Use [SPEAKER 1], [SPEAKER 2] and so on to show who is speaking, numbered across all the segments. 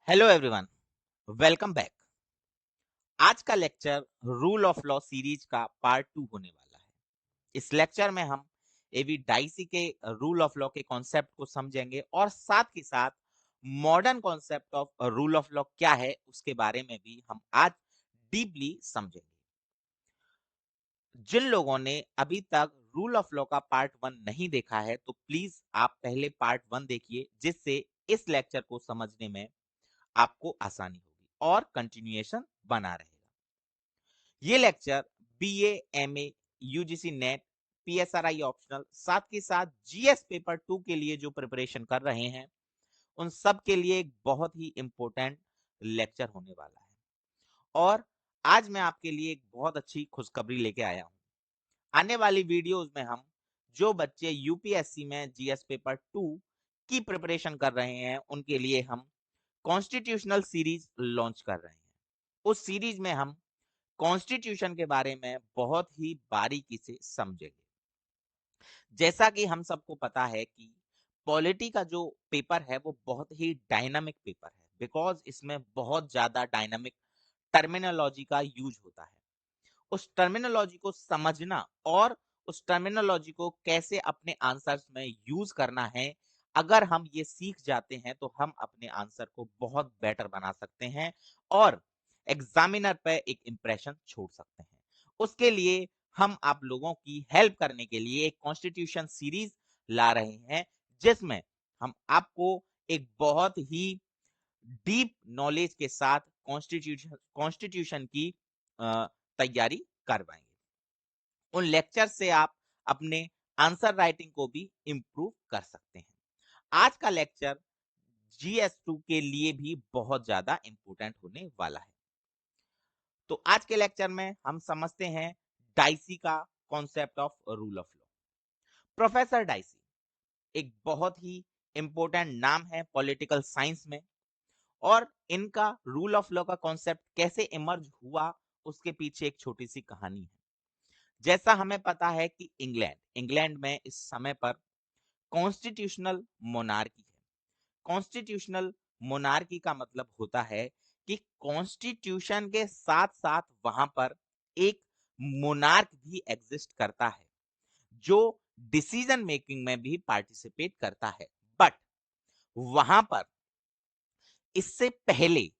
[SPEAKER 1] Hello everyone, welcome back. आज का lecture rule of law series का पार्ट 2 होने वाला है। इस लेक्चर में हम एवी डाइसी के रूल ऑफ लॉ के कॉन्सेप्ट को समझेंगे और साथ ही साथ modern concept of rule of law क्या है उसके बारे में भी हम आज डीपली समझेंगे। जिन लोगों ने अभी तक रूल ऑफ लॉ का पार्ट 1 नहीं देखा है तो प्लीज आप पहले पार्ट 1 देखिए, जिससे इस लेक्चर को समझने में आपको आसानी होगी और कंटिन्यूएशन बना रहेगा। ये lecture BA, MA, UGC net, PSRI optional, साथ के साथ जीएस पेपर 2 के लिए जो प्रिपरेशन कर रहे हैं उन सब के लिए एक बहुत ही इंपॉर्टेंट लेक्चर होने वाला है। और आज मैं आपके लिए एक बहुत अच्छी खुशखबरी लेके आया हूं। आने वाली वीडियोस में हम जो बच्चे यूपीएससी में जीएस पेपर 2 की प्रिपरेशन कर रहे हैं उनके लिए हम कॉन्स्टिट्यूशनल सीरीज लॉन्च कर रहे हैं। उस सीरीज में हम कॉन्स्टिट्यूशन के बारे में बहुत ही बारीकी से समझेंगे। जैसा कि हम सबको पता है कि पॉलिटी का जो पेपर है वो बहुत ही डायनामिक पेपर है, बिकॉज इसमें बहुत ज्यादा डायनामिक टर्मिनोलॉजी का यूज होता है। उस टर्मिनोलॉजी को समझना और उस टर्मिनोलॉजी को कैसे अपने आंसर्स में यूज करना है, अगर हम ये सीख जाते हैं तो हम अपने आंसर को बहुत बेटर बना सकते हैं और एग्जामिनर पे एक इंप्रेशन छोड़ सकते हैं। उसके लिए हम आप लोगों की हेल्प करने के लिए एक कॉन्स्टिट्यूशन सीरीज ला रहे हैं, जिसमें हम आपको एक बहुत ही डीप नॉलेज के साथ कॉन्स्टिट्यूशन कॉन्स्टिट्यूशन की तैयारी करवाएंगे। उन लेक्चर से आप अपने आंसर राइटिंग को भी इम्प्रूव कर सकते हैं। आज का लेक्चर जीएस2 के लिए भी बहुत ज्यादा इंपॉर्टेंट होने वाला है। तो आज के लेक्चर में हम समझते हैं डाइसी का concept of rule of law. Professor dicey एक बहुत ही इंपॉर्टेंट नाम है पॉलिटिकल साइंस में, और इनका रूल ऑफ लॉ का कॉन्सेप्ट कैसे इमर्ज हुआ उसके पीछे एक छोटी सी कहानी है। जैसा हमें पता है कि इंग्लैंड इंग्लैंड में इस समय पर कॉन्स्टिट्यूशनल मोनार्की है। कॉन्स्टिट्यूशनल मोनार्की का मतलब होता है कि कॉन्स्टिट्यूशन के साथ साथ वहां पर एक मोनार्क भी एग्जिस्ट करता है जो डिसीजन मेकिंग में भी पार्टिसिपेट करता है। बट वहां पर इससे पहले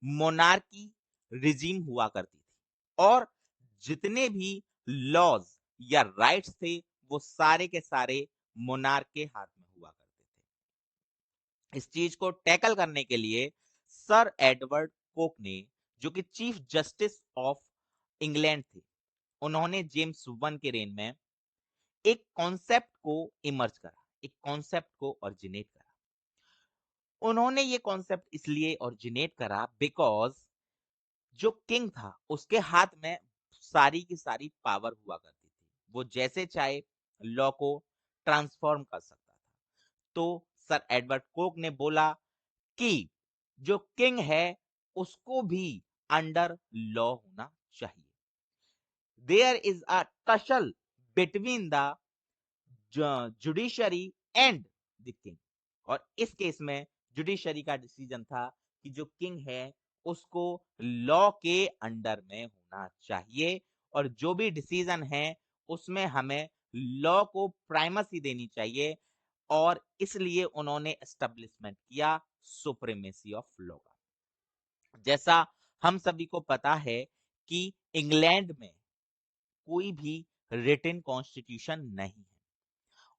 [SPEAKER 1] मोनार्की रिजीम हुआ करती थी और जितने भी लॉज या राइट्स थे वो सारे के सारे मोनार्क के हाथ में हुआ करते थे। इस चीज को टैकल करने के लिए सर एडवर्ड कोक ने, जो कि चीफ जस्टिस ऑफ इंग्लैंड थे, उन्होंने जेम्स वन के रेन में एक कॉन्सेप्ट को इमर्ज करा, एक कॉन्सेप्ट को ओरिजिनेट करा। उन्होंने ये कॉन्सेप्ट इसलिए ओरिजिनेट करा बिकॉज जो किंग था उसके हाथ में सारी की सारी पावर हुआ करती थी। वो जैसे चाहे लॉ को ट्रांसफॉर्म कर सकता था। तो सर एडवर्ड कोक ने बोला कि जो किंग है उसको भी अंडर लॉ होना चाहिए। There is a tussle between the judiciary and the king. और इस केस में जुडिशरी का डिसीजन था कि जो किंग है उसको लॉ के अंडर में होना चाहिए और जो भी डिसीजन है उसमें हमें लॉ को प्राइमेसी देनी चाहिए। और इसलिए उन्होंने एस्टेब्लिशमेंट किया सुप्रीमेसी ऑफ लॉ का। जैसा हम सभी को पता है कि इंग्लैंड में कोई भी रिटन कॉन्स्टिट्यूशन नहीं है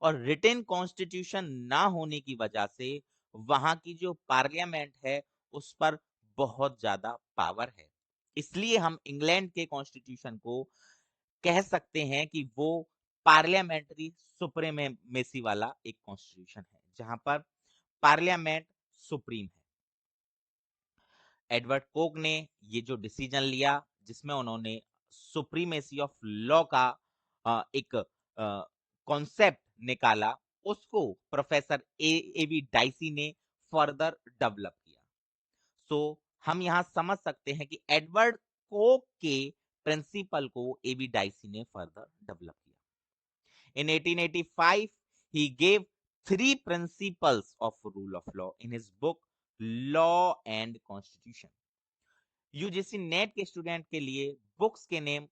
[SPEAKER 1] और रिटन कॉन्स्टिट्यूशन ना होने की वजह से वहां की जो पार्लियामेंट है उस पर बहुत ज्यादा पावर है। इसलिए हम इंग्लैंड के कॉन्स्टिट्यूशन को कह सकते हैं कि वो पार्लियामेंट्री सुप्रीमेसी वाला एक कॉन्स्टिट्यूशन है जहां पर पार्लियामेंट सुप्रीम है। एडवर्ड कोक ने ये जो डिसीजन लिया जिसमें उन्होंने सुप्रीमेसी ऑफ लॉ का एक कॉन्सेप्ट निकाला, उसको प्रोफेसर एवी डाइसी ने फर्दर डेवलप किया। सो हम यहां समझ सकते हैं कि एडवर्ड कोक के प्रिंसिपल को एवी डाइसी ने फर्दर डेवलप किया। In 1885, he gave three principles of rule of law in his book law and constitution. UGC net के स्टूडेंट के लिए बुक्स के नेम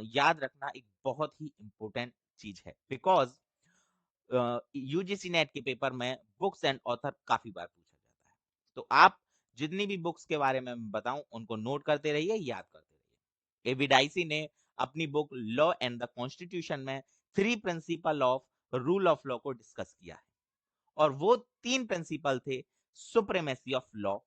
[SPEAKER 1] याद रखना एक बहुत ही इंपॉर्टेंट चीज है, बिकॉज यूजीसी नेट के पेपर में बुक्स एंड ऑथर काफी बार पूछा जाता है। तो आप जितनी भी बुक्स के बारे में मैं बताऊं उनको नोट करते रहिए, याद करते रहिए। एविडाइसी ने अपनी book law and the constitution में 3 principle of rule of law को डिस्कस किया है, और वो 3 प्रिंसिपल थे: supremacy of law,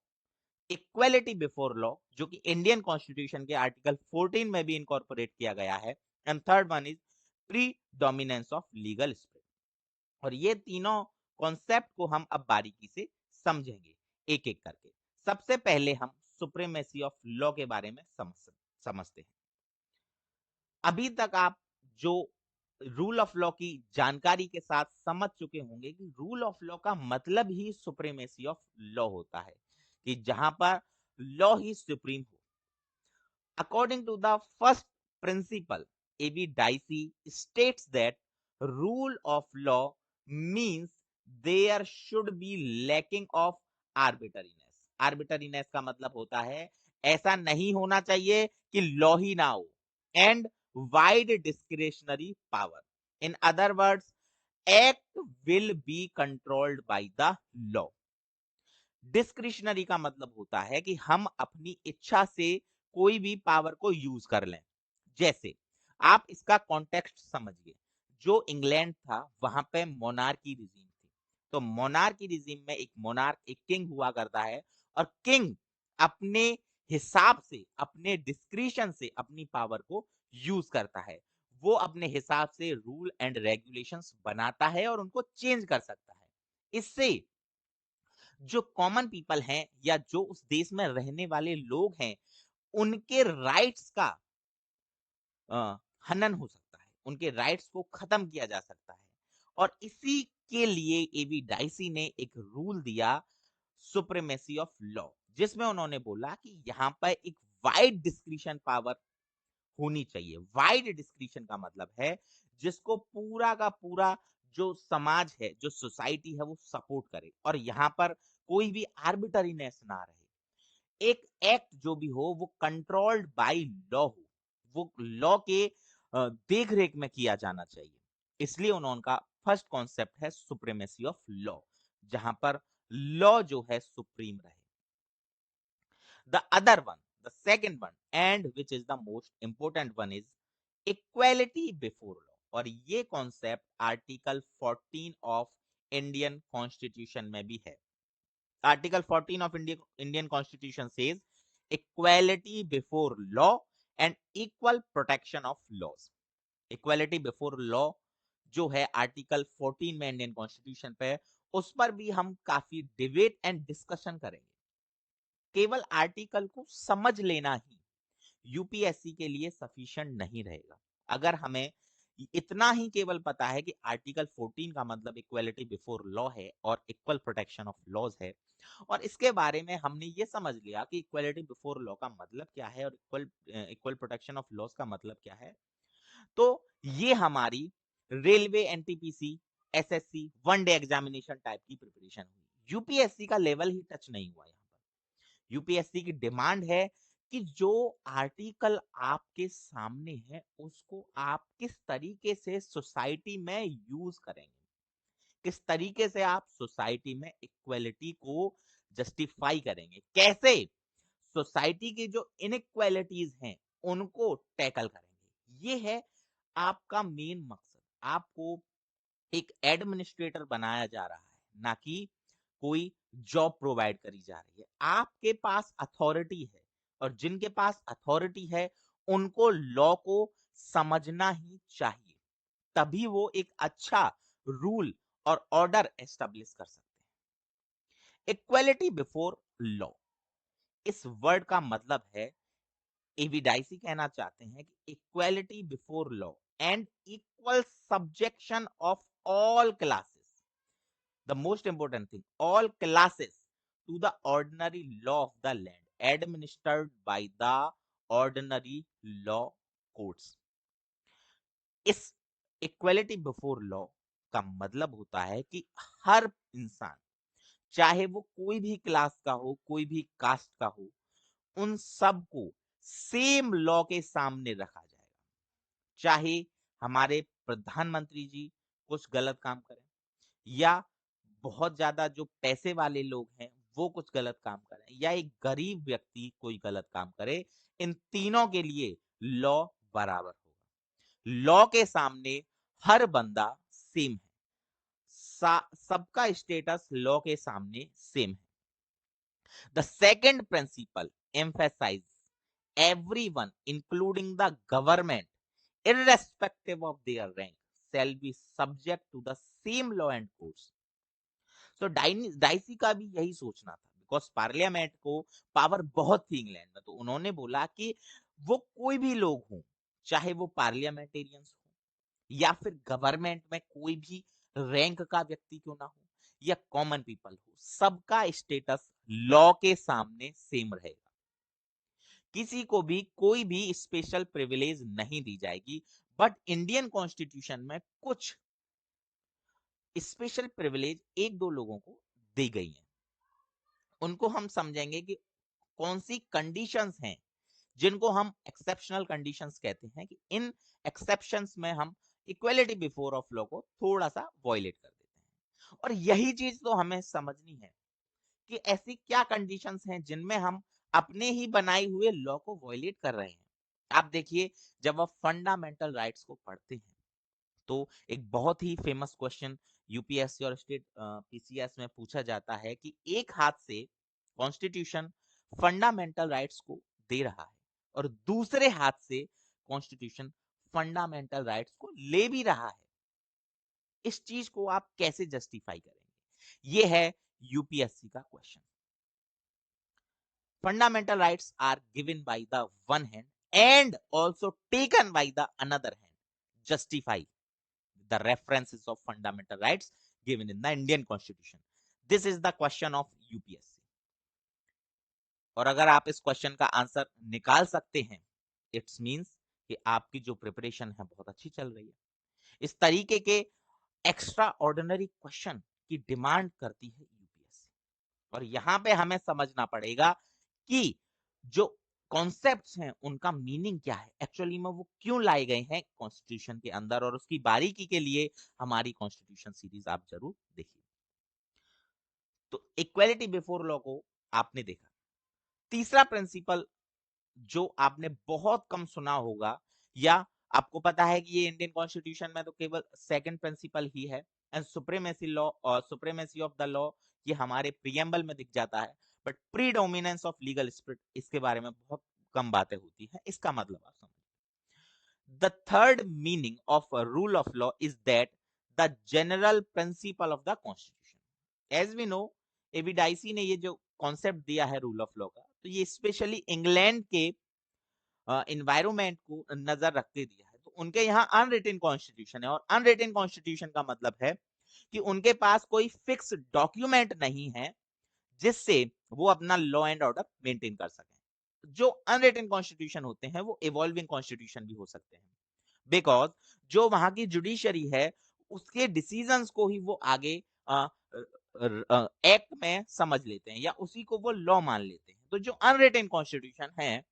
[SPEAKER 1] equality before law, जो कि इंडियन कॉन्स्टिट्यूशन के आर्टिकल 14 में भी इनकॉर्पोरेट किया गया है, and third one is pre dominance of legal spread. और ये तीनों कॉन्सेप्ट को हम अब बारीकी से समझेंगे एक एक करके। सबसे पहले हम सुप्रीमेसी ऑफ लॉ के बारे में समझते हैं। अभी तक आप जो रूल ऑफ लॉ की जानकारी के साथ समझ चुके होंगे कि रूल ऑफ लॉ का मतलब ही सुप्रीमेसी ऑफ लॉ होता है, कि जहां पर लॉ ही सुप्रीम हो। According to the first principle, A.B. Dicey states that rule of law means there should be lacking of arbitrariness. Arbitrariness का मतलब होता है ऐसा नहीं होना चाहिए कि लॉ ही ना हो, and wide discretionary power. In other words, act will be controlled by the law. Discretionary का मतलब होता है कि हम अपनी इच्छा से कोई भी पावर को यूज कर लें। जैसे आप इसका कॉन्टेक्स्ट समझिए, जो इंग्लैंड था वहां पे मोनार्की रिजीम थी। तो मोनार्की रिजीम में एक मोनार्क, एक किंग हुआ करता है, और किंग अपने हिसाब से, अपने डिस्क्रिशन से अपनी पावर को यूज करता है। वो अपने हिसाब से रूल एंड रेगुलेशंस बनाता है और उनको चेंज कर सकता है। इससे जो कॉमन पीपल हैं या जो उस देश में रहने वाले लोग हैं, उनके राइट्स का हनन हो सकता है, उनके राइट्स को खत्म किया जा सकता है। और इसी के लिए एबी डाइसी ने एक रूल दिया, सुप्रीमेसी ऑफ लॉ, जिसमें उन्होंने बोला कि यहाँ पर एक वाइड डिस्क्रिशन पावर होनी चाहिए। वाइड डिस्क्रिशन का मतलब है जिसको पूरा का पूरा जो समाज है, जो सोसाइटी है, वो सपोर्ट करे, और यहाँ पर कोई भी आर्बिटरीनेस ना रहे। एक एक्ट जो भी हो वो कंट्रोल्ड बाय लॉ हो, वो लॉ के देख रेख में किया जाना चाहिए। इसलिए उनका फर्स्ट कॉन्सेप्ट है सुप्रीमेसी ऑफ लॉ, जहां पर लॉ जो है सुप्रीम रहे। The other one, the second one, and which is the most important one, is equality before law. और ये concept article 14 of Indian constitution में भी है। Article 14 of Indian constitution says equality before law and equal protection of laws. Equality before law जो है article 14 में Indian constitution पे, उस पर भी हम काफी डिबेट एंड डिस्कशन करेंगे। केवल आर्टिकल को समझ लेना ही यूपीएससी के लिए सफिशिएंट नहीं रहेगा। अगर हमें इतना ही केवल पता है कि आर्टिकल 14 का मतलब इक्वालिटी बिफोर लॉ है और इक्वल प्रोटेक्शन ऑफ लॉज है, और इसके बारे में हमने ये समझ लिया कि इक्वालिटी बिफोर लॉ का मतलब क्या है और इक्वल प्रोटेक्शन ऑफ लॉज का मतलब क्या है, तो ये हमारी railway, NTPC, SSC one day examination type की प्रिपरेशन हुई। यूपीएससी का लेवल ही टच नहीं हुआ। यहाँ पर यूपीएससी की डिमांड है कि जो आर्टिकल आपके सामने है उसको आप किस तरीके से सोसाइटी में यूज करेंगे, किस तरीके से आप सोसाइटी में इक्वलिटी को जस्टिफाई करेंगे, कैसे सोसाइटी की जो इनइक्वालिटीज हैं उनको टैकल करेंगे। ये है आपका मेन मकसद। आपको एक एडमिनिस्ट्रेटर बनाया जा रहा है, ना कि कोई जॉब प्रोवाइड करी जा रही है। आपके पास अथॉरिटी है, और जिनके पास अथॉरिटी है उनको लॉ को समझना ही चाहिए, तभी वो एक अच्छा रूल और ऑर्डर एस्टेब्लिश कर सकते हैं। इक्वालिटी बिफोर लॉ, इस वर्ड का मतलब है, एविडाइसी कहना चाहते हैं कि equality before law and equal subjection of all classes, the most important thing, all classes to the ordinary law of the land administered by the ordinary law courts. इस equality before law का मतलब होता है कि हर इंसान, चाहे वो कोई भी क्लास का हो, कोई भी कास्ट का हो, उन सबको सेम लॉ के सामने रखा जाएगा। चाहे हमारे प्रधानमंत्री जी कुछ गलत काम करें, या बहुत ज्यादा जो पैसे वाले लोग हैं वो कुछ गलत काम करें, या एक गरीब व्यक्ति कोई गलत काम करे, इन तीनों के लिए लॉ बराबर होगा। लॉ के सामने हर बंदा सेम है, सबका स्टेटस लॉ के सामने सेम है। The second principle emphasizes everyone, including the government, irrespective of their rank, shall be subject to the same law and courts. तो डाइसी का भी यही सोचना था, बिकॉज पार्लियामेंट को पावर बहुत थी इंग्लैंड में, तो उन्होंने बोला कि वो कोई भी लोग हों, चाहे वो पार्लियामेंटेरियंस हो या फिर गवर्नमेंट में कोई भी रैंक का व्यक्ति क्यों ना हो या कॉमन पीपल हो, सबका स्टेटस लॉ के सामने सेम रहेगा। किसी को भी कोई भी स्पेशल प्रिविलेज नहीं दी जाएगी। बट इंडियन कॉन्स्टिट्यूशन में कुछ स्पेशल प्रिविलेज एक दो लोगों को दी गई हैं। उनको हम समझेंगे कि कौन सी कंडीशंस हैं जिनको हम एक्सेप्शनल कंडीशंस कहते हैं, कि इन एक्सेप्शंस में हम इक्वलिटी बिफोर ऑफ लॉ को थोड़ा सा वॉयलेट कर देते हैं। और यही चीज तो हमें समझनी है कि ऐसी क्या कंडीशंस हैं जिनमें हम अपने ही बनाए हुए लॉ को वॉयलेट कर रहे हैं। आप देखिए, जब आप फंडामेंटल राइट्स को पढ़ते हैं तो एक बहुत ही फेमस क्वेश्चन यूपीएससी और स्टेट पीसीएस में पूछा जाता है कि एक हाथ से कॉन्स्टिट्यूशन फंडामेंटल राइट्स को दे रहा है और दूसरे हाथ से कॉन्स्टिट्यूशन फंडामेंटल राइट्स को ले भी रहा है। इस चीज को आप कैसे जस्टिफाई करेंगे? ये है यूपीएससी का question. Fundamental rights are given by the one hand and also taken by the another hand, justify the references of fundamental rights given in the Indian Constitution. This is the question of UPSC. और अगर आप इस question का answer निकाल सकते हैं, it's means कि आपकी जो प्रिपरेशन है बहुत अच्छी चल रही है। इस तरीके के एक्स्ट्रा ऑर्डिनरी क्वेश्चन की डिमांड करती है यूपीएससी। और यहां पे हमें समझना पड़ेगा कि जो कॉन्सेप्ट्स हैं उनका मीनिंग क्या है, एक्चुअली में वो क्यों लाए गए हैं कॉन्स्टिट्यूशन के अंदर, और उसकी बारीकी के लिए हमारी कॉन्स्टिट्यूशन सीरीज आप जरूर देखिए। तो इक्वालिटी बिफोर लॉ को आपने देखा। तीसरा प्रिंसिपल जो आपने बहुत कम सुना होगा, या आपको पता है कि ये इंडियन कॉन्स्टिट्यूशन में तो केवल सेकंड प्रिंसिपल ही है, एंड सुप्रीमेसी लॉ और सुप्रीमेसी ऑफ द लॉ ये हमारे प्रीएम्बल में दिख जाता है, but predominance of legal spirit इसके बारे में बहुत कम बातें होती हैं। इसका मतलब आप समझ, the third meaning of a rule of law is that the general principle of the constitution. As we know, A V Dicey ने ये जो कॉन्सेप्ट दिया है रूल ऑफ लॉ का, तो ये स्पेशली इंग्लैंड के इन्वायरमेंट को नजर रखते दिया है। तो उनके यहाँ अनरिटन कॉन्स्टिट्यूशन है, और अनरिटन कॉन्स्टिट्यूशन का मतलब है कि उनके पास कोई फिक्स डॉक्यूमेंट नहीं है जिससे वो अपना लॉ एंड ऑर्डर मेंटेन कर सकें। जो अनरिटन कॉन्स्टिट्यूशन होते हैं वो इवॉल्विंग कॉन्स्टिट्यूशन भी हो सकते हैं, बिकॉज जो वहां की जुडिशरी है उसके डिसीजंस को ही वो आगे एक्ट में समझ लेते हैं या उसी को वो लॉ मान लेते हैं। तो जो अनरिटन कॉन्स्टिट्यूशन है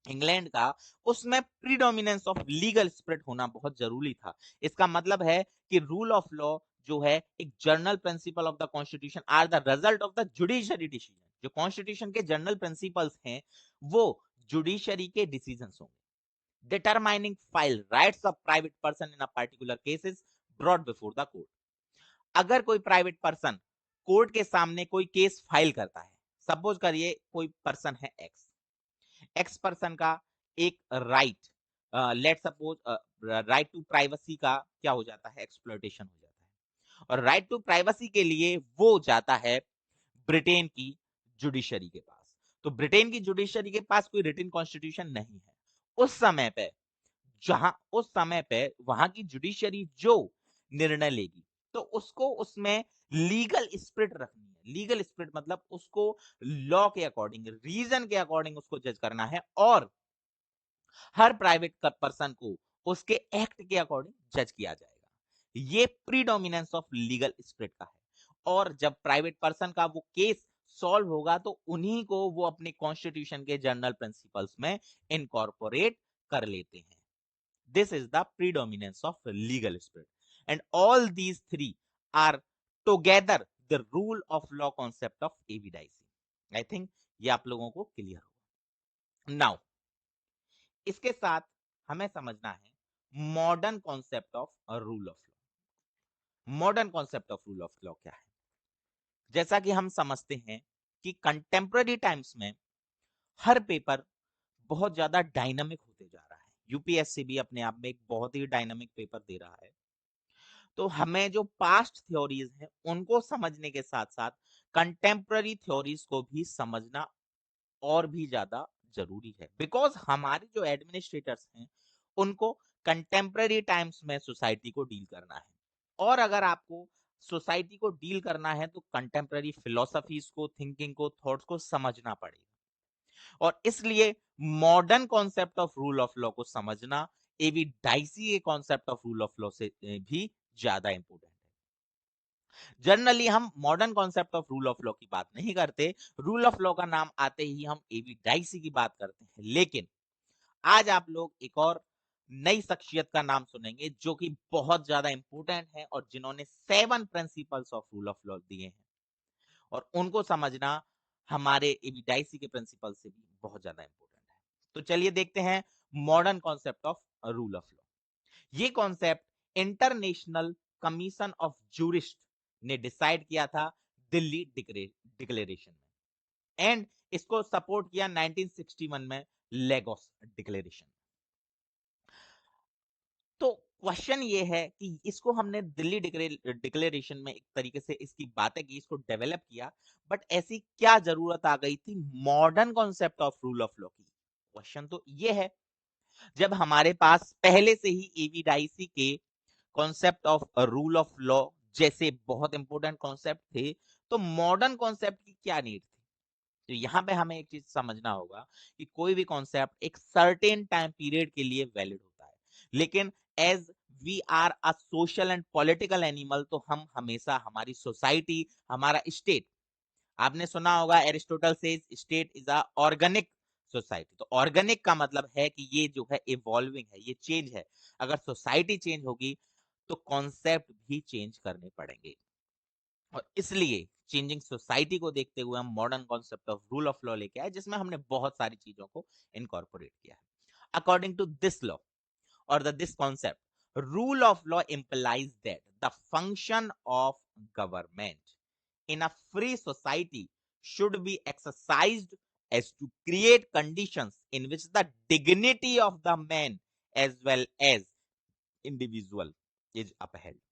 [SPEAKER 1] इंग्लैंड का, उसमें प्रीडोमिनेंस ऑफ लीगल स्पिरिट होना बहुत जरूरी था। इसका मतलब है कि रूल ऑफ लॉ जो है एक general principle of the constitution are the result of the judiciary decision. जो कॉन्स्टिट्यूशन के जर्नल प्रिंसिपल्स हैं वो जुडिशरी के डिसीजंस होंगे। Determining file rights of private person in a particular cases brought before the court. अगर कोई private person court के सामने कोई केस फाइल करता है, सपोज करिए कोई पर्सन है एक्स पर्सन का एक right, let suppose right to privacy का क्या हो जाता है, एक्सप्लॉयटेशन हो जाता है, और राइट टू प्राइवेसी के लिए वो जाता है ब्रिटेन की जुडिशरी के पास। तो ब्रिटेन की जुडिशरी के पास कोई रिटन कॉन्स्टिट्यूशन नहीं है उस समय पे, जहां उस समय पे वहां की जुडिशरी जो निर्णय लेगी तो उसको उसमें लीगल स्पिरिट रखनी है। लीगल स्पिरिट मतलब उसको लॉ के अकॉर्डिंग, रीजन के अकॉर्डिंग उसको जज करना है, और हर प्राइवेट पर्सन को उसके एक्ट के अकॉर्डिंग जज किया जाएगा। ये प्रीडोमिनेंस ऑफ लीगल स्पिरिट का है। और जब प्राइवेट पर्सन का वो केस सॉल्व होगा तो उन्हीं को वो अपने कॉन्स्टिट्यूशन के जनरल प्रिंसिपल्स में इनकॉर्पोरेट कर लेते हैं. This is the predominance of legal spirit. And all these three are together the rule of law concept of evidicing. I think ये आप लोगों को क्लियर होगा. Now, इसके साथ हमें समझना है modern concept of rule of law. Modern concept of rule of law क्या है? जैसा कि हम समझते हैं कि कंटेम्पररी टाइम्स में हर पेपर बहुत ज्यादा डायनामिक होते जा रहा है. यूपीएससी भी अपने आप में एक बहुत ही डायनामिक पेपर दे रहा है. तो हमें जो पास्ट थ्योरीज हैं उनको समझने के साथ साथ कंटेम्पररी थ्योरीज को भी समझना और भी ज्यादा जरूरी है. बिकॉज हमारे जो एडमिनिस्ट्रेटर्स हैं उनको कंटेम्पररी टाइम्स में सोसाइटी को डील करना है. और अगर आपको सोसाइटी को डील करना है तो कंटेम्पररी फिलोसफीज को, थिंकिंग को, थॉट्स को समझना पड़ेगा. और इसलिए modern concept of rule of law को समझना एवी डाइसी के concept of rule of law से भी ज्यादा इंपॉर्टेंट है. जनरली हम modern concept of rule of law की बात नहीं करते. रूल ऑफ लॉ का नाम आते ही हम एवी डाइसी की बात करते हैं. लेकिन आज आप लोग एक और नई शख्सियत का नाम सुनेंगे जो कि बहुत ज्यादा इंपॉर्टेंट है और जिन्होंने 7 principles of rule of law दिए हैं. और उनको समझना हमारे एविडाइसी के प्रिंसिपल से भी बहुत ज्यादा इंपॉर्टेंट है. तो चलिए देखते हैं modern concept of rule of law. ये concept international commission of jurist ने डिसाइड किया था दिल्ली डिक्लेरेशन में. एंड इसको सपोर्ट किया 1961 में लेगोस डिक्लेरेशन. तो क्वेश्चन ये है कि इसको हमने दिल्ली डिक्लेरेशन में एक तरीके से इसकी बातें की, इसको डेवलप किया, बट ऐसी क्या जरूरत आ गई थी modern concept of rule of law की? क्वेश्चन तो ये है, जब हमारे पास पहले से ही एविडाइसी के concept of rule of law जैसे बहुत इंपॉर्टेंट कॉन्सेप्ट थे, तो मॉडर्न कॉन्सेप्ट की क्या नीड थी? तो यहाँ पे हमें एक चीज समझना होगा कि कोई भी कॉन्सेप्ट एक सर्टेन टाइम पीरियड के लिए वैलिड होता है. लेकिन as we are a social and political animal, तो हम हमेशा हमारी सोसाइटी, हमारा स्टेट, आपने सुना होगा Aristotle says state is a organic society. तो ऑर्गेनिक का मतलब है कि ये जो है इवॉल्विंग है, ये चेंज है. अगर सोसाइटी चेंज होगी तो कॉन्सेप्ट भी चेंज करने पड़ेंगे. और इसलिए चेंजिंग सोसाइटी को देखते हुए हम modern concept of rule of law लेके आए, जिसमें हमने बहुत सारी चीजों को इनकॉर्पोरेट किया है. According to this law or this concept, rule of law implies that the function of government in a free society should be exercised as to create conditions in which the dignity of the man as well as individual is upheld.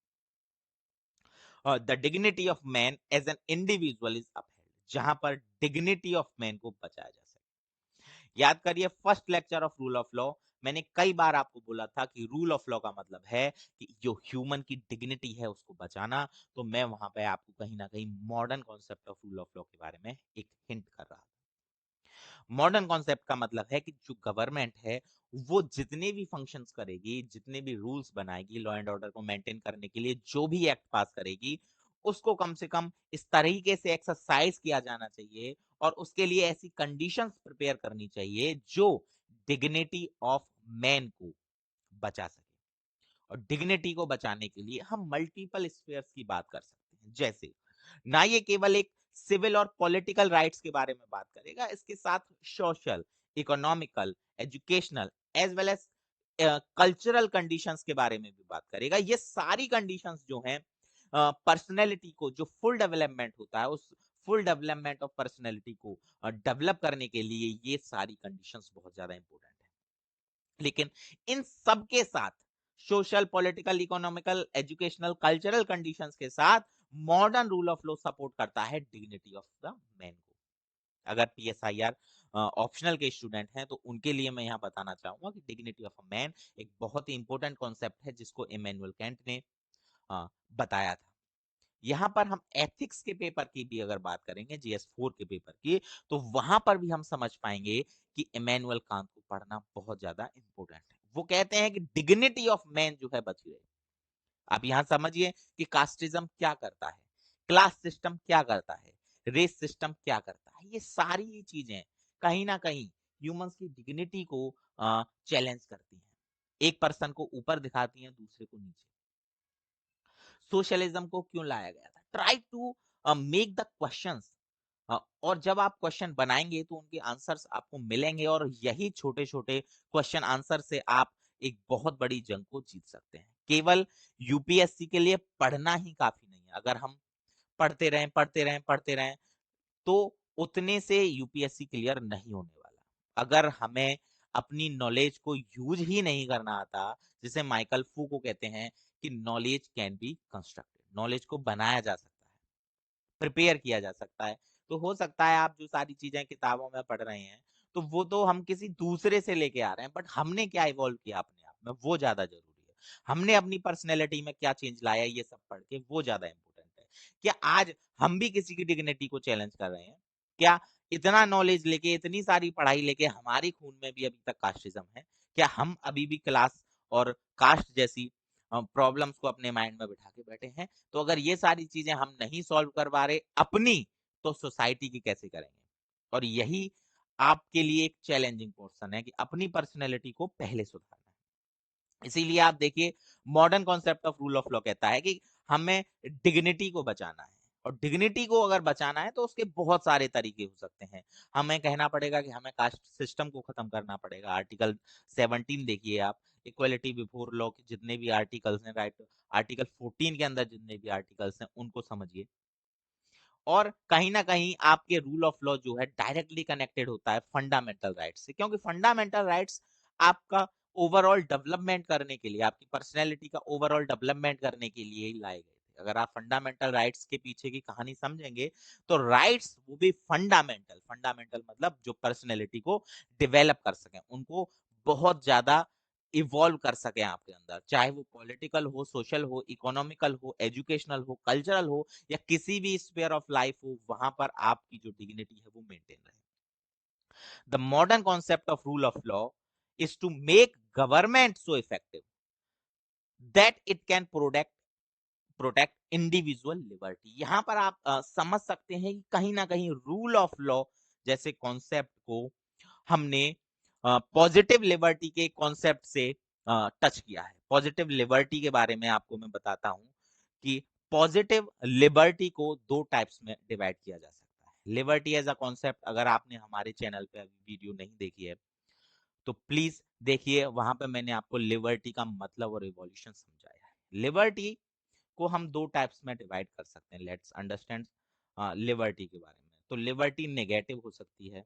[SPEAKER 1] The dignity of man as an individual is upheld. जहां पर dignity of man को बचाया जा सके. याद करिए first lecture of rule of law, मैंने कई बार आपको बोला था कि रूल ऑफ लॉ का मतलब है कि जो ह्यूमन की डिग्निटी है उसको बचाना. तो मैं वहां पे आपको कहीं ना कहीं modern concept of rule of law के बारे में एक हिंट कर रहा था. मॉडर्न कॉन्सेप्ट का मतलब है कि जो गवर्नमेंट है वो जितने भी फंक्शंस करेगी, जितने भी रूल्स बनाएगी लॉ एंड ऑर्डर को मेंटेन करने के लिए, जो भी एक्ट पास करेगी, उसको कम से कम इस तरीके से एक्सरसाइज किया जाना चाहिए और उसके लिए ऐसी कंडीशंस प्रिपेयर करनी चाहिए जो डिग्निटी ऑफ मैन को बचा सके. और डिग्निटी को बचाने के लिए हम मल्टीपल स्फीयर्स की बात कर सकते हैं. जैसे ना ये केवल एक सिविल और पॉलिटिकल राइट्स के बारे में बात करेगा, इसके साथ social, economical, educational as well as cultural conditions के बारे में भी बात करेगा. ये सारी कंडीशंस जो हैं पर्सनैलिटी को, जो फुल डेवलपमेंट होता है, उस फुल डेवलपमेंट ऑफ पर्सनैलिटी को डेवलप करने के लिए ये सारी कंडीशंस बहुत ज्यादा इंपॉर्टेंट है. लेकिन इन सब के साथ social, political, economical, educational, cultural conditions के साथ modern rule of law support करता है डिग्निटी ऑफ द मैन को. अगर पीएसआईआर ऑप्शनल के स्टूडेंट हैं तो उनके लिए मैं यहाँ बताना चाहूंगा कि डिग्निटी ऑफ अ मैन एक बहुत ही इंपॉर्टेंट कॉन्सेप्ट है जिसको इमैनुअल कैंट ने बताया था. यहाँ पर हम एथिक्स के पेपर की भी अगर बात करेंगे, जीएस 4 के पेपर की, तो वहां पर भी हम समझ पाएंगे कि इमैनुअल कांत को पढ़ना बहुत ज्यादा इंपॉर्टेंट है. वो कहते हैं कि डिग्निटी ऑफ मैन जो है बची रहे. आप यहां समझिए कि कास्टिज्म क्या करता है. क्लास सिस्टम क्या करता है, रेस सिस्टम क्या करता है, ये सारी चीजें कहीं ना कहीं ह्यूमंस की डिग्निटी को चैलेंज करती हैं, एक पर्सन को ऊपर दिखाती हैं, दूसरे को नीचे। सोशलिज्म को क्यों लाया गया था? Try to make the questions, और जब आप क्वेश्चन बनाएंगे तो उनके आंसर्स आपको मिलेंगे, और यही छोटे छोटे क्वेश्चन आंसर से आप एक बहुत बड़ी जंग को जीत सकते हैं। केवल यूपीएससी के लिए पढ़ना ही काफी नहीं है। अगर हम पढ़ते रहें तो उतने से यूपीएससी क्लियर नहीं होने वाला। अगर हमें अपनी नॉलेज को यूज ही नहीं करना आता, जिसे माइकल फूको कहते हैं कि knowledge can be constructed, knowledge को बनाया जा सकता है, प्रिपेयर किया जा सकता है। तो हो सकता है आप जो सारी चीजें किताबों में पढ़ रहे हैं तो वो तो हम किसी दूसरे से लेके आ रहे हैं, बट हमने क्या इवॉल्व किया अपने आप में, वो ज्यादा जरूरी है। हमने अपनी पर्सनैलिटी में क्या चेंज लाया, ये सब पढ़ के वो ज्यादा इंपॉर्टेंट है। क्या आज हम भी किसी की डिग्निटी को चैलेंज कर रहे हैं? क्या इतना नॉलेज लेके, इतनी सारी पढ़ाई लेके हमारी खून में भी अभी तक कास्टिज्म है? क्या हम अभी भी क्लास और कास्ट जैसी प्रॉब्लम्स को अपने माइंड में बिठा के बैठे हैं? तो अगर ये सारी चीजें हम नहीं सॉल्व करवा रहे अपनी, तो सोसाइटी की कैसे करेंगे? और यही आपके लिए एक चैलेंजिंग पोर्शन है कि अपनी पर्सनैलिटी को पहले सुधारना है। इसीलिए आप देखिए, modern concept of rule of law कहता है कि हमें डिग्निटी को बचाना है, और डिग्निटी को अगर बचाना है तो उसके बहुत सारे तरीके हो सकते हैं। हमें कहना पड़ेगा कि हमें कास्ट सिस्टम को खत्म करना पड़ेगा। आर्टिकल 17 देखिए आप, इक्वलिटी बिफोर लॉ के जितने भी आर्टिकल्स हैं, राइट, आर्टिकल 14 के अंदर जितने भी आर्टिकल्स हैं उनको समझिए। और कहीं ना कहीं आपके रूल ऑफ लॉ जो है डायरेक्टली कनेक्टेड होता है फंडामेंटल राइट्स से, क्योंकि फंडामेंटल राइट्स आपका ओवरऑल डेवलपमेंट करने के लिए, आपकी पर्सनैलिटी का ओवरऑल डेवलपमेंट करने के लिए ही लाए गए थे। अगर आप फंडामेंटल राइट्स के पीछे की कहानी समझेंगे तो राइट्स वो भी फंडामेंटल, फंडामेंटल मतलब जो पर्सनैलिटी को डेवलप कर सकें, उनको बहुत ज्यादा इवॉल्व कर सके आपके अंदर, चाहे वो पॉलिटिकल हो, सोशल हो, इकोनॉमिकल हो, एजुकेशनल हो, कल्चरल हो, या किसी भी स्पेयर ऑफ लाइफ हो, वहां पर आपकी जो डिग्निटी है वो मेंटेन रहे। The modern concept of rule of law is to make government so effective that it can protect individual liberty. यहां पर आप समझ सकते हैं कि कहीं ना कहीं रूल ऑफ लॉ जैसे कॉन्सेप्ट को हमने पॉजिटिव लिबर्टी के कॉन्सेप्ट से टच किया है। पॉजिटिव लिबर्टी के बारे में आपको मैं बताता हूं कि पॉजिटिव लिबर्टी को दो टाइप्स में डिवाइड किया जा सकता है। लिबर्टी एज अ कॉन्सेप्ट, अगर आपने हमारे चैनल पे अभी वीडियो नहीं देखी है तो प्लीज देखिए, वहां पे मैंने आपको लिबर्टी का मतलब और इवोल्यूशन समझाया है। लिबर्टी को हम दो टाइप्स में डिवाइड कर सकते हैं। लेट्स अंडरस्टैंड लिबर्टी के बारे में। तो लिबर्टी नेगेटिव हो सकती है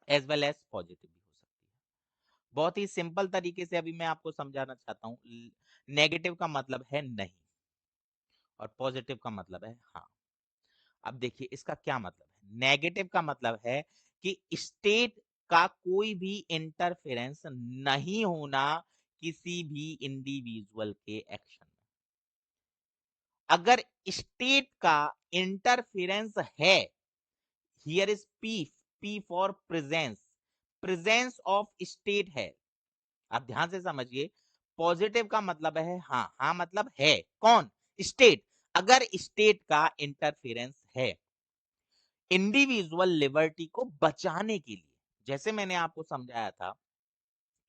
[SPEAKER 1] एज वेल एज पॉजिटिव भी हो सकती है। बहुत ही सिंपल तरीके से अभी मैं आपको समझाना चाहता हूँ। नेगेटिव का मतलब है नहीं, और पॉजिटिव का मतलब है हाँ। अब देखिए इसका क्या मतलब है। नेगेटिव का मतलब है कि स्टेट का कोई भी इंटरफेरेंस नहीं होना किसी भी इंडिविजुअल के एक्शन में। अगर स्टेट का इंटरफेरेंस है, here is P, P for presence, presence of state है। आप ध्यान से समझिए, पॉजिटिव का मतलब है हाँ, हाँ मतलब है कौन, स्टेट। अगर स्टेट का इंटरफेरेंस है इंडिविजुअल लिबर्टी को बचाने के लिए, जैसे मैंने आपको समझाया था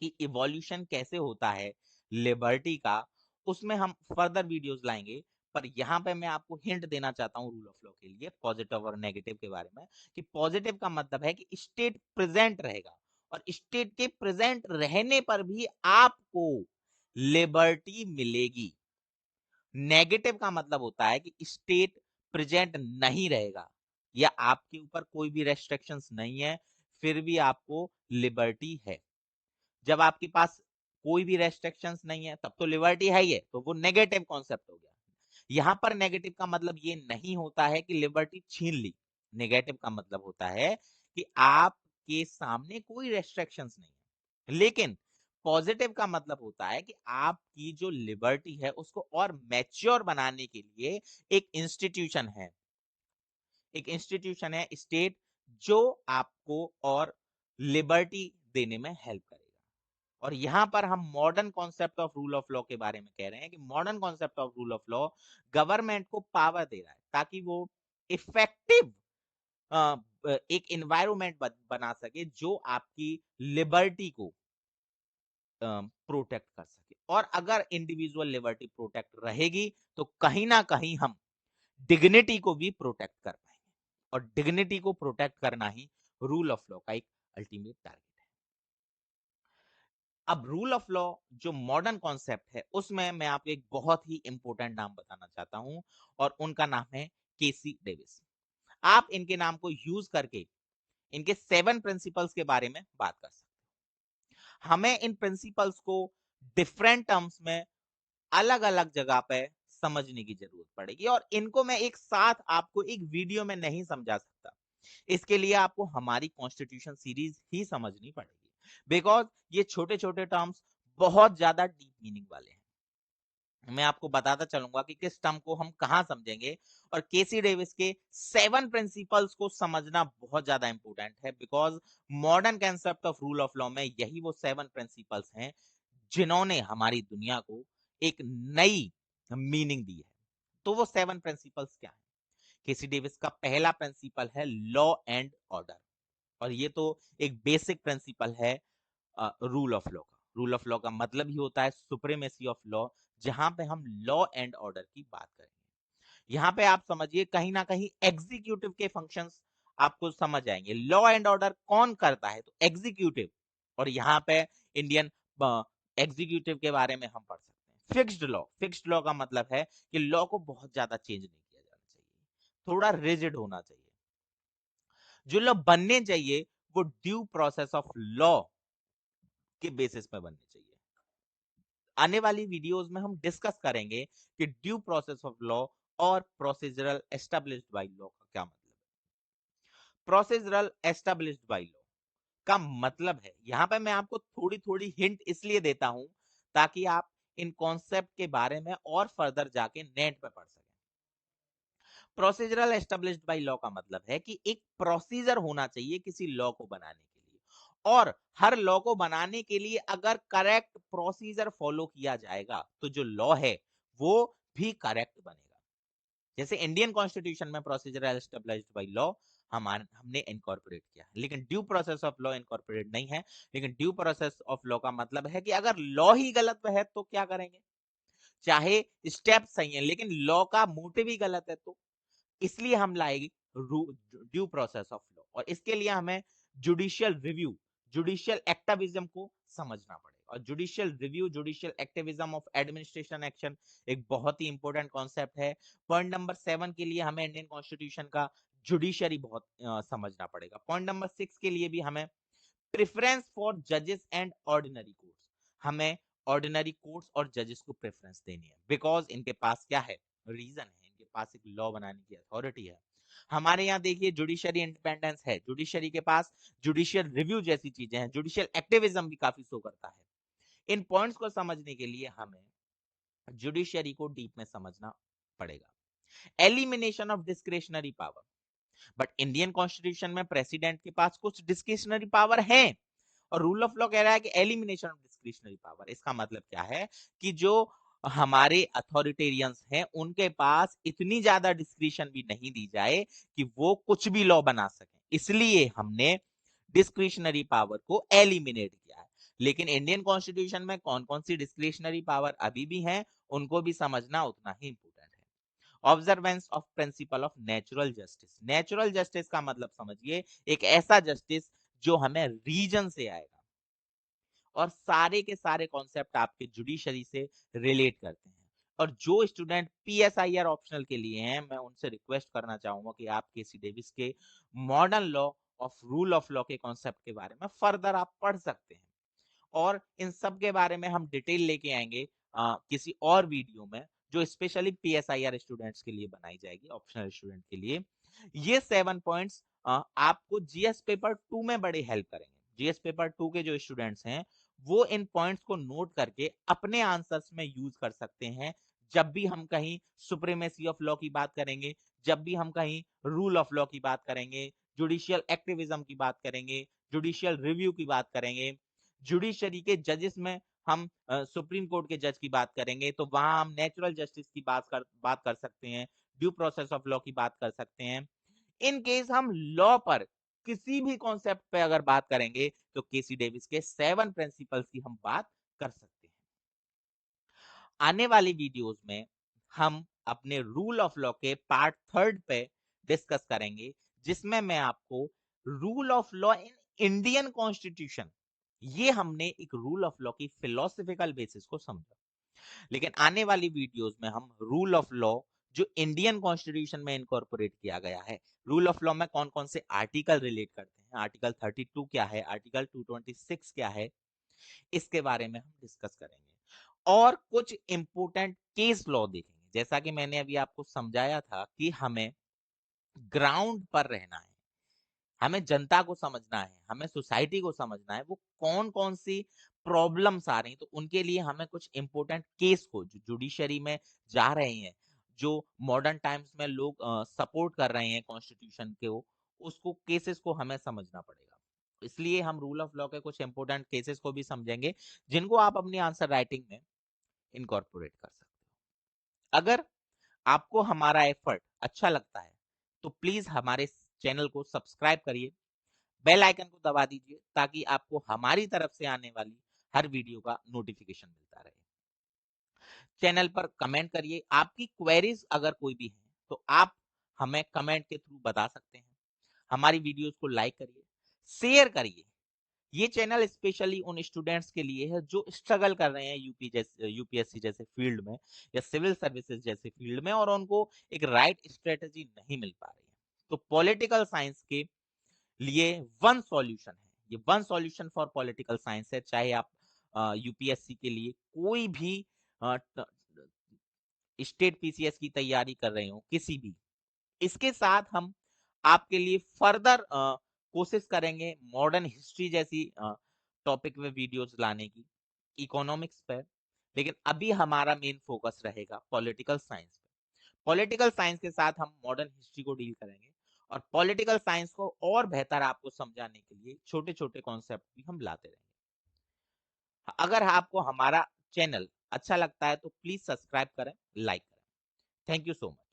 [SPEAKER 1] कि इवोल्यूशन कैसे होता है लिबर्टी का, उसमें हम फर्दर वीडियोस लाएंगे। पर यहाँ पे मैं आपको हिंट देना चाहता हूँ रूल ऑफ लॉ के लिए पॉजिटिव और नेगेटिव के बारे में, कि पॉजिटिव का मतलब है कि स्टेट प्रेजेंट रहेगा, और स्टेट के प्रेजेंट रहने पर भी आपको लिबर्टी मिलेगी। नेगेटिव का मतलब होता है कि स्टेट प्रेजेंट नहीं रहेगा, या आपके ऊपर कोई भी रेस्ट्रिक्शंस नहीं है, फिर भी आपको लिबर्टी है। जब आपके पास कोई भी रेस्ट्रिक्शंस नहीं है तब तो लिबर्टी है ही है, तो वो नेगेटिव कॉन्सेप्ट हो गया। यहां पर नेगेटिव का मतलब ये नहीं होता है कि लिबर्टी छीन ली। नेगेटिव का मतलब होता है कि आपके सामने कोई रेस्ट्रिक्शंस नहीं है। लेकिन पॉजिटिव का मतलब होता है कि आपकी जो लिबर्टी है उसको और मैच्योर बनाने के लिए एक इंस्टीट्यूशन है, एक इंस्टीट्यूशन है स्टेट, जो आपको और लिबर्टी देने में हेल्प करेगा। और यहां पर हम modern concept of rule of law के बारे में कह रहे हैं कि modern concept of rule of law government को पावर दे रहा है, ताकि वो इफेक्टिव एक एनवायरनमेंट बना सके जो आपकी लिबर्टी को प्रोटेक्ट कर सके। और अगर इंडिविजुअल लिबर्टी प्रोटेक्ट रहेगी तो कहीं ना कहीं हम डिग्निटी को भी प्रोटेक्ट कर पाएंगे, और डिग्निटी को प्रोटेक्ट करना ही रूल ऑफ लॉ का एक अल्टीमेट टारगेट है। अब रूल ऑफ लॉ जो मॉडर्न कॉन्सेप्ट है उसमें मैं आपको एक बहुत ही इंपॉर्टेंट नाम बताना चाहता हूं, और उनका नाम है केसी डेविस। आप इनके नाम को यूज करके इनके 7 प्रिंसिपल्स के बारे में बात कर सकते हैं। हमें इन प्रिंसिपल्स को डिफरेंट टर्म्स में अलग अलग जगह पे समझने की जरूरत पड़ेगी, और इनको मैं एक साथ आपको एक वीडियो में नहीं समझा सकता। इसके लिए आपको हमारी कॉन्स्टिट्यूशन सीरीज ही समझनी पड़ेगी, बिकॉज ये छोटे छोटे टर्म्स बहुत ज्यादा डीप मीनिंग वाले हैं। मैं आपको बताता चलूंगा कि किस टर्म को हम कहां समझेंगे, और केसी डेविस के 7 प्रिंसिपल्स को समझना बहुत ज्यादा इंपॉर्टेंट है, because modern concept of rule of law में यही वो 7 प्रिंसिपल्स हैं जिन्होंने हमारी दुनिया को एक नई मीनिंग दी है। तो वो 7 प्रिंसिपल्स क्या है? केसी डेविस का पहला प्रिंसिपल है लॉ एंड ऑर्डर, और ये तो एक बेसिक प्रिंसिपल है रूल ऑफ लॉ का। रूल ऑफ लॉ का मतलब ही होता है सुप्रीमेसी ऑफ लॉ, जहां पे हम लॉ एंड ऑर्डर की बात करेंगे। यहाँ पे आप समझिए कहीं ना कहीं एग्जीक्यूटिव के फंक्शंस आपको समझ आएंगे। लॉ एंड ऑर्डर कौन करता है? तो एग्जीक्यूटिव। और यहाँ पे इंडियन एग्जीक्यूटिव के बारे में हम पढ़ सकते हैं। फिक्स्ड लॉ, फिक्स्ड लॉ का मतलब है कि लॉ को बहुत ज्यादा चेंज नहीं किया जाना चाहिए, थोड़ा रिजिड होना चाहिए। जो लॉ बनने चाहिए वो ड्यू प्रोसेस ऑफ लॉ के बेसिस पे बनने चाहिए। आने वाली वीडियोस में हम डिस्कस करेंगे कि ड्यू प्रोसेस ऑफ लॉ और प्रोसीजरल एस्टेब्लिश्ड बाय लॉ का क्या मतलब है। प्रोसीजरल एस्टेब्लिश्ड बाय लॉ का मतलब है, यहां पे मैं आपको थोड़ी थोड़ी हिंट इसलिए देता हूं ताकि आप इन कॉन्सेप्ट के बारे में और फर्दर जाके नेट पे पढ़ सकें। प्रोसीजरल एस्टेब्लिश्ड बाय लॉ का मतलब है कि एक प्रोसीजर होना चाहिए किसी लॉ को बनाने के लिए, और हर लॉ को बनाने के लिए अगर करेक्ट प्रोसीजर फॉलो किया जाएगा तो जो लॉ है वो भी करेक्ट बनेगा। जैसे इंडियन कॉन्स्टिट्यूशन में प्रोसीजरल एस्टेब्लिश्ड बाय लॉ हमने इनकॉर्पोरेट किया, लेकिन due process of law incorporate नहीं है। लेकिन ड्यू प्रोसेस ऑफ लॉ का मतलब है कि अगर लॉ ही गलत है तो क्या करेंगे? चाहे स्टेप सही है लेकिन लॉ का मोटिव ही गलत है, तो इसलिए हम लाएंगे ड्यू प्रोसेस ऑफ लॉ, और इसके लिए हमें जुडिशियल रिव्यू, जुडिशियल एक्टिविज्म को समझना पड़ेगा। और judicial review, judicial activism of administration action एक बहुत ही इंपॉर्टेंट कॉन्सेप्ट है। पॉइंट नंबर 7 के लिए हमें इंडियन कॉन्स्टिट्यूशन का जुडिशरी बहुत समझना पड़ेगा। पॉइंट नंबर 6 के लिए भी हमें प्रेफरेंस फॉर जजेस एंड ऑर्डिनरी कोर्ट्स, हमें ऑर्डिनरी कोर्ट्स और जजेस को प्रेफरेंस देनी है, बिकॉज इनके पास क्या है? रीजन है, इनके पास एक लॉ बनाने की अथॉरिटी है। हमारे यहाँ देखिए जुडिशरी इंडिपेंडेंस है, जुडिशरी के पास जुडिशियल रिव्यू जैसी चीजें हैं, जुडिशियल एक्टिविज्म भी काफी शो करता है। इन पॉइंट्स को समझने के लिए हमें जुडिशरी को डीप में समझना पड़ेगा। Elimination of discretionary power, but Indian constitution में प्रेसिडेंट के पास कुछ डिस्क्रिशनरी पावर है, और रूल ऑफ लॉ कह रहा है कि एलिमिनेशन ऑफ डिस्क्रिशनरी पावर। इसका मतलब क्या है कि जो हमारे अथॉरिटेरियंस हैं उनके पास इतनी ज्यादा डिस्क्रिशन भी नहीं दी जाए कि वो कुछ भी लॉ बना सके, इसलिए हमने डिस्क्रिशनरी पावर को एलिमिनेट किया है। लेकिन इंडियन कॉन्स्टिट्यूशन में कौन कौन सी डिस्क्रिशनरी पावर अभी भी हैं उनको भी समझना उतना ही इंपॉर्टेंट है। Observance of principle of natural justice, natural justice का मतलब समझिए एक ऐसा जस्टिस जो हमें रीजन से आएगा, और सारे के सारे कॉन्सेप्ट आपके जुडिशरी से रिलेट करते हैं। और जो स्टूडेंट पीएसआईआर ऑप्शनल के लिए हैं मैं उनसे रिक्वेस्ट करना चाहूंगा कि आप केसी डेविस के modern law of rule of law के कॉन्सेप्ट के बारे में फर्दर आप पढ़ सकते हैं, और इन सब के बारे में हम डिटेल लेके आएंगे किसी और वीडियो में जो स्पेशली पीएसआईआर स्टूडेंट्स के लिए बनाई जाएगी, ऑप्शनल स्टूडेंट के लिए। ये 7 पॉइंट्स आपको जीएस पेपर 2 में बड़े हेल्प करेंगे। जीएस पेपर 2 के जो स्टूडेंट्स हैं वो इन पॉइंट्स को नोट करके अपने आंसर्स में यूज कर सकते हैं, जब भी हम कहीं सुप्रीमेसी ऑफ लॉ की बात करेंगे, जब भी हम कहीं रूल ऑफ लॉ की बात करेंगे, जुडिशियल एक्टिविज्म की बात करेंगे, जुडिशियल रिव्यू की बात करेंगे, जुडिशरी के जजेस में हम सुप्रीम कोर्ट के जज की बात करेंगे तो वहां हम नेचुरल जस्टिस की बात कर सकते हैं, ड्यू प्रोसेस ऑफ लॉ की बात कर सकते हैं। इन केस हम लॉ पर किसी भी कॉन्सेप्ट पे अगर बात करेंगे तो केसी डेविस के 7 प्रिंसिपल्स की हम बात कर सकते हैं। आने वाली वीडियोस में हम अपने रूल ऑफ लॉ के पार्ट 3 पे डिस्कस करेंगे, जिसमें मैं आपको rule of law in Indian constitution, ये हमने एक रूल ऑफ लॉ की फिलोसफिकल बेसिस को समझा। लेकिन आने वाली वीडियोस में हम रूल ऑफ लॉ जो इंडियन कॉन्स्टिट्यूशन में इनकॉर्पोरेट किया गया है, रूल ऑफ लॉ में कौन कौन से आर्टिकल रिलेट करते हैं, आर्टिकल 32 क्या है, आर्टिकल 226 क्या है, इसके बारे में हम डिस्कस करेंगे और कुछ इंपोर्टेंट केस लॉ देखेंगे। जैसा कि मैंने अभी आपको समझाया था कि हमें ग्राउंड पर रहना है, हमें जनता को समझना है, हमें सोसाइटी को समझना है, वो कौन कौन सी प्रॉब्लम्स आ रही हैं, तो उनके लिए हमें कुछ इंपॉर्टेंट केस को जो जुडिशरी में जा रहे हैं, जो मॉडर्न टाइम्स में लोग सपोर्ट कर रहे हैं कॉन्स्टिट्यूशन के, उसको केसेस को हमें समझना पड़ेगा। इसलिए हम रूल ऑफ लॉ के कुछ इंपॉर्टेंट केसेस को भी समझेंगे, जिनको आप अपनी आंसर राइटिंग में इनकॉर्पोरेट कर सकते हो। अगर आपको हमारा एफर्ट अच्छा लगता है तो प्लीज हमारे चैनल को सब्सक्राइब करिए, बेल आइकन को दबा दीजिए, ताकि आपको हमारी तरफ से आने वाली हर वीडियो का नोटिफिकेशन मिलता रहे। चैनल पर कमेंट करिए, आपकी क्वेरीज अगर कोई भी है तो आप हमें कमेंट के थ्रू बता सकते हैं। हमारी वीडियोस को लाइक करिए, शेयर करिए। ये चैनल स्पेशली उन स्टूडेंट्स के लिए है जो स्ट्रगल कर रहे हैं यूपीएससी जैसे फील्ड में या सिविल सर्विसेज जैसे फील्ड में, और उनको एक राइट स्ट्रेटजी नहीं मिल पा रही है। तो पॉलिटिकल साइंस के लिए वन सॉल्यूशन है, ये one solution for political science है। चाहे आप यूपीएससी के लिए कोई भी स्टेट पीसीएस की तैयारी कर रहे हो, किसी भी, इसके साथ हम आपके लिए फर्दर कोशिश करेंगे मॉडर्न हिस्ट्री जैसी टॉपिक में वीडियोस लाने की, इकोनॉमिक्स पे। लेकिन अभी हमारा मेन फोकस रहेगा पॉलिटिकल साइंस पे। पॉलिटिकल साइंस के साथ हम मॉडर्न हिस्ट्री को डील करेंगे, और पॉलिटिकल साइंस को और बेहतर आपको समझाने के लिए छोटे छोटे कॉन्सेप्ट भी हम लाते रहेंगे। अगर आपको हमारा चैनल अच्छा लगता है तो प्लीज सब्सक्राइब करें, लाइक करें। Thank you so much.